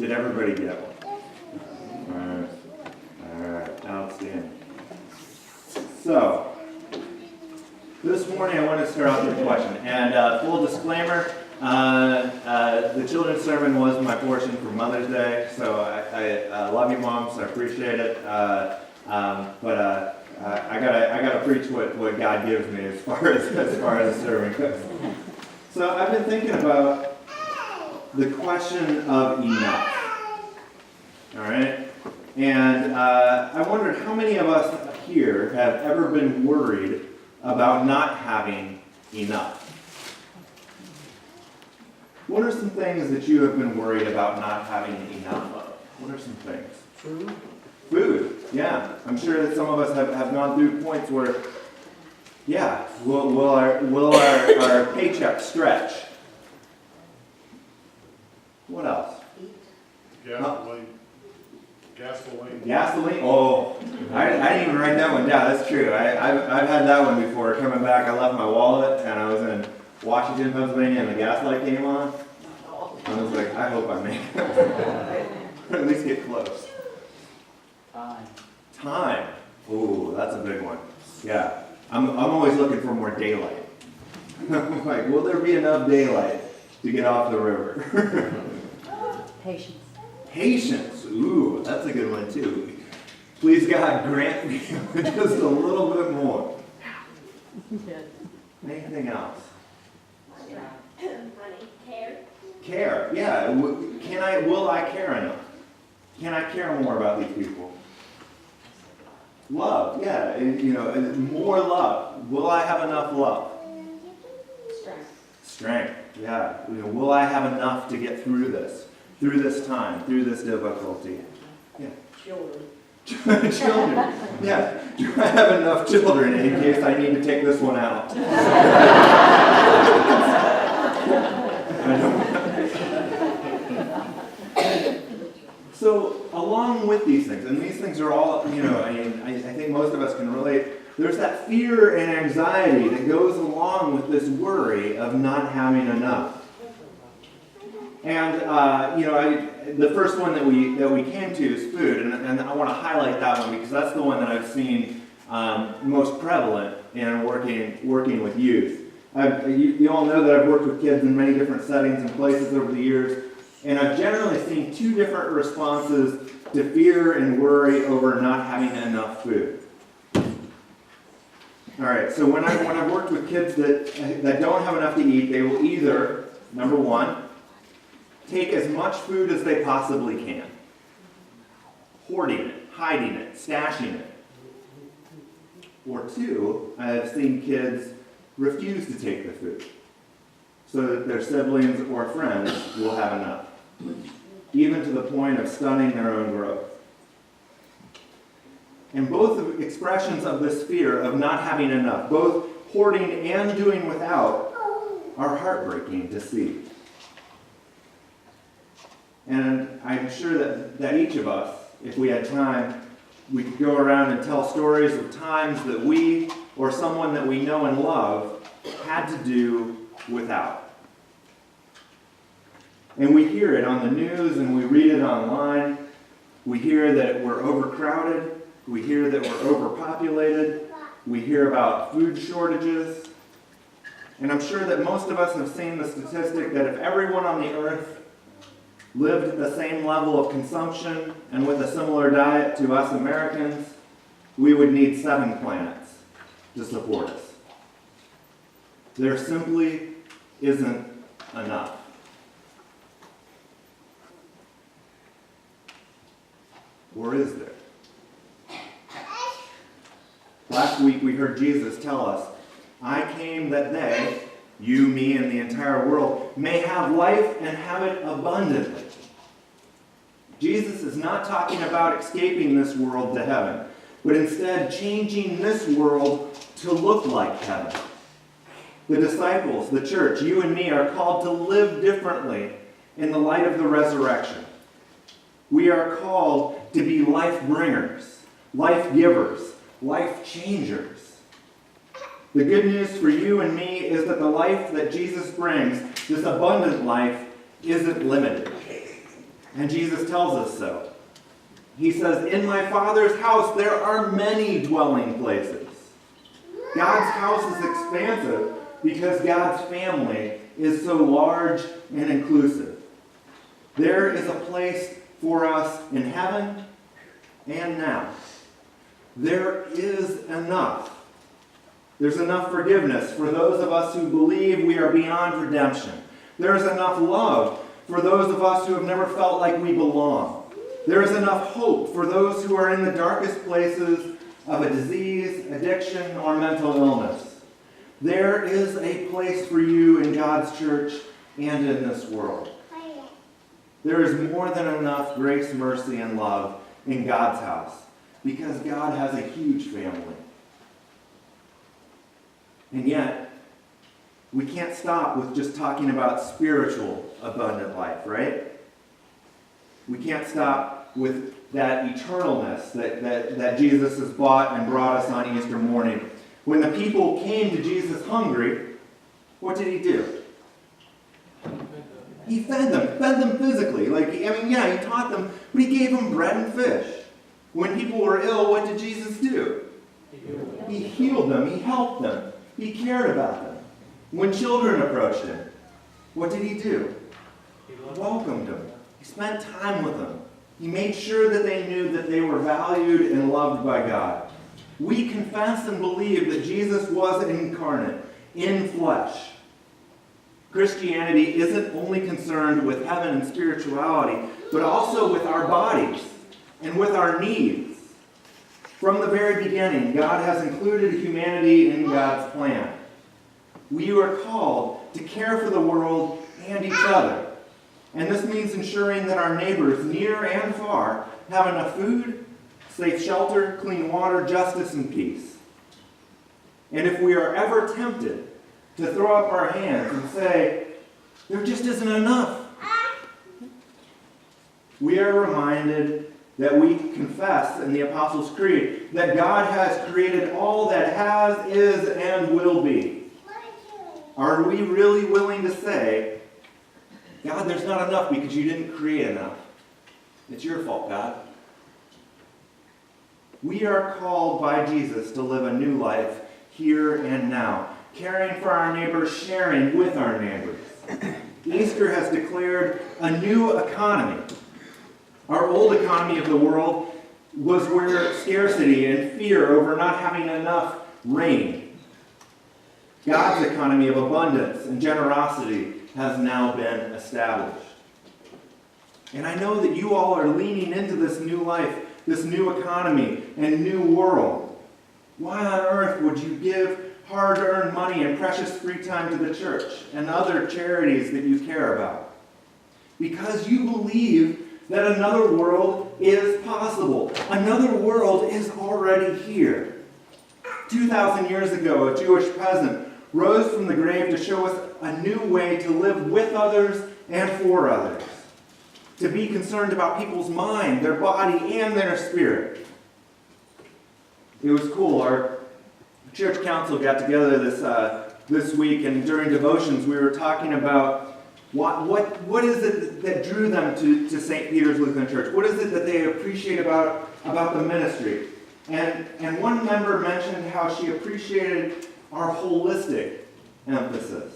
Did everybody get one? All right, outstanding. So, this morning I want to start out with a question. And full disclaimer, the children's sermon was my portion for Mother's Day, so I love you, moms. I appreciate it. But I gotta preach what God gives me as far as the sermon goes. So I've been thinking about the question of enough. All right, and I wondered how many of us here have ever been worried about not having enough. What are some things that you have been worried about not having enough of? What are some things? Food, yeah. I'm sure that some of us have gone through points where, yeah, will our paycheck stretch? What else? Gasoline. Gasoline. Gasoline? Oh, I didn't even write that one down. That's true. I've had that one before. Coming back, I left my wallet, and I was in Washington, Pennsylvania, and the gas light came on. I was like, I hope I make it. Or at least get close. Time. Ooh, that's a big one. Yeah. I'm always looking for more daylight. I'm like, will there be enough daylight to get off the river? Patience. Patience. Ooh, that's a good one too. Please God, grant me just a little bit more. Anything else? Money. Care. Care. Yeah. Will I care enough? Can I care more about these people? Love. Yeah. More love. Will I have enough love? Strength. Yeah. Will I have enough to get through this time, through this difficulty? Yeah. Children. Yeah. Do I have enough children in case I need to take this one out? So, along with these things, and these things are all, I think most of us can relate, there's that fear and anxiety that goes along with this worry of not having enough. And, the first one that we came to is food, and I want to highlight that one because that's the one that I've seen most prevalent in working with youth. You all know that I've worked with kids in many different settings and places over the years, and I've generally seen two different responses to fear and worry over not having enough food. All right, so when I've worked with kids that don't have enough to eat, they will either, number one, take as much food as they possibly can, hoarding it, hiding it, stashing it. Or two, I have seen kids refuse to take the food so that their siblings or friends will have enough, even to the point of stunning their own growth. And both expressions of this fear of not having enough, both hoarding and doing without, are heartbreaking to see. And I'm sure that each of us, if we had time, we could go around and tell stories of times that we or someone that we know and love had to do without. And we hear it on the news and we read it online. We hear that we're overcrowded. We hear that we're overpopulated. We hear about food shortages. And I'm sure that most of us have seen the statistic that if everyone on the earth lived at the same level of consumption and with a similar diet to us Americans, we would need 7 planets to support us. There simply isn't enough. Or is there? Last week we heard Jesus tell us, I came that they, you, me, and the entire world, may have life and have it abundantly. Jesus is not talking about escaping this world to heaven, but instead changing this world to look like heaven. The disciples, the church, you and me are called to live differently in the light of the resurrection. We are called to be life bringers, life givers, life changers. The good news for you and me is that the life that Jesus brings, this abundant life, isn't limited. And Jesus tells us so. He says, "In my Father's house there are many dwelling places." God's house is expansive because God's family is so large and inclusive. There is a place for us in heaven and now. There is enough. There's enough forgiveness for those of us who believe we are beyond redemption. There is enough love for those of us who have never felt like we belong. There is enough hope for those who are in the darkest places of a disease, addiction, or mental illness. There is a place for you in God's church and in this world. There is more than enough grace, mercy, and love in God's house because God has a huge family. And yet, we can't stop with just talking about spiritual abundant life, right? We can't stop with that eternalness that Jesus has bought and brought us on Easter morning. When the people came to Jesus hungry, what did he do? He fed them physically. He taught them, but he gave them bread and fish. When people were ill, what did Jesus do? He healed them, he helped them, he cared about them. When children approached him, what did he do? He welcomed them. He spent time with them. He made sure that they knew that they were valued and loved by God. We confess and believe that Jesus was incarnate, in flesh. Christianity isn't only concerned with heaven and spirituality, but also with our bodies and with our needs. From the very beginning, God has included humanity in God's plan. We are called to care for the world and each other. And this means ensuring that our neighbors, near and far, have enough food, safe shelter, clean water, justice, and peace. And if we are ever tempted to throw up our hands and say, there just isn't enough, we are reminded that we confess in the Apostles' Creed that God has created all that has, is, and will be. Are we really willing to say, God, there's not enough because you didn't create enough? It's your fault, God. We are called by Jesus to live a new life here and now, caring for our neighbors, sharing with our neighbors. Easter has declared a new economy. Our old economy of the world was where scarcity and fear over not having enough reigned. God's economy of abundance and generosity has now been established. And I know that you all are leaning into this new life, this new economy and new world. Why on earth would you give hard-earned money and precious free time to the church and other charities that you care about? Because you believe that another world is possible. Another world is already here. 2,000 years ago, a Jewish peasant rose from the grave to show us a new way to live with others and for others. To be concerned about people's mind, their body, and their spirit. It was cool. Our church council got together this week, and during devotions we were talking about what is it that drew them to St. Peter's Lutheran Church? What is it that they appreciate about the ministry? And one member mentioned how she appreciated our holistic emphasis.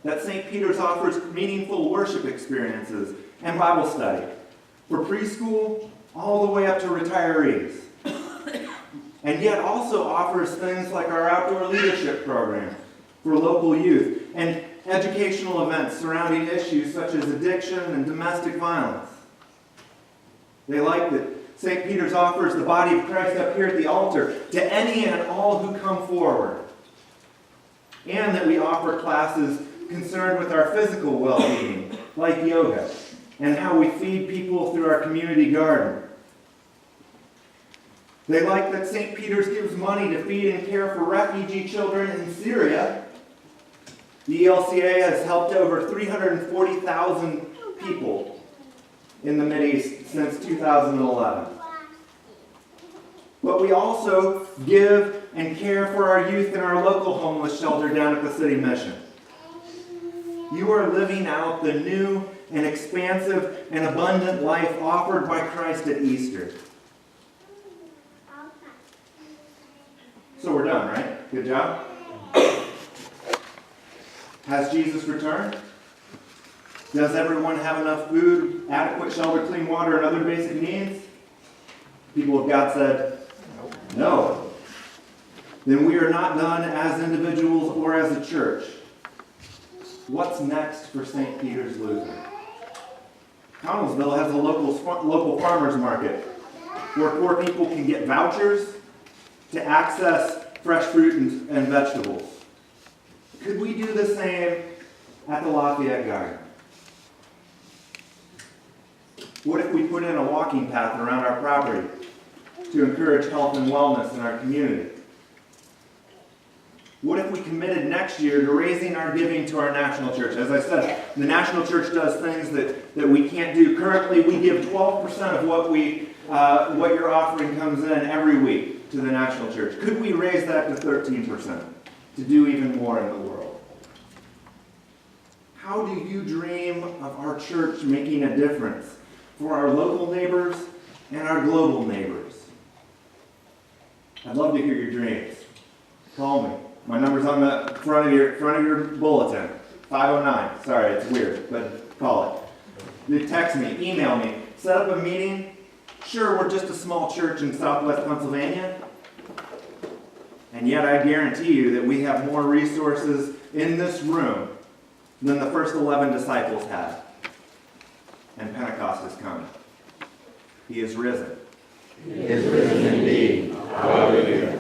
That St. Peter's offers meaningful worship experiences and Bible study for preschool all the way up to retirees. And yet also offers things like our outdoor leadership program for local youth and educational events surrounding issues such as addiction and domestic violence. They like that St. Peter's offers the body of Christ up here at the altar to any and all who come forward. And that we offer classes concerned with our physical well-being, like yoga, and how we feed people through our community garden. They like that St. Peter's gives money to feed and care for refugee children in Syria. The ELCA has helped over 340,000 people in the Mideast since 2011. But we also give and care for our youth in our local homeless shelter down at the City Mission. You are living out the new and expansive and abundant life offered by Christ at Easter. So we're done, right? Good job. Has Jesus returned? Does everyone have enough food, adequate shelter, clean water, and other basic needs? People of God said, no. Then we are not done as individuals or as a church. What's next for St. Peter's Lutheran? Connellsville has a local farmers market where poor people can get vouchers to access fresh fruit and vegetables. Could we do the same at the Lafayette Garden? What if we put in a walking path around our property to encourage health and wellness in our community? What if we committed next year to raising our giving to our national church? As I said, the national church does things that we can't do. Currently, we give 12% of what your offering comes in every week to the national church. Could we raise that to 13% to do even more in the world? How do you dream of our church making a difference for our local neighbors and our global neighbors? I'd love to hear your dreams. Call me. My number's on the front of your bulletin. 509. Sorry, it's weird, but call it. You text me, email me, set up a meeting. Sure, we're just a small church in southwest Pennsylvania. And yet I guarantee you that we have more resources in this room than the first 11 disciples had. And Pentecost is coming. He is risen. He is risen indeed. Hallelujah.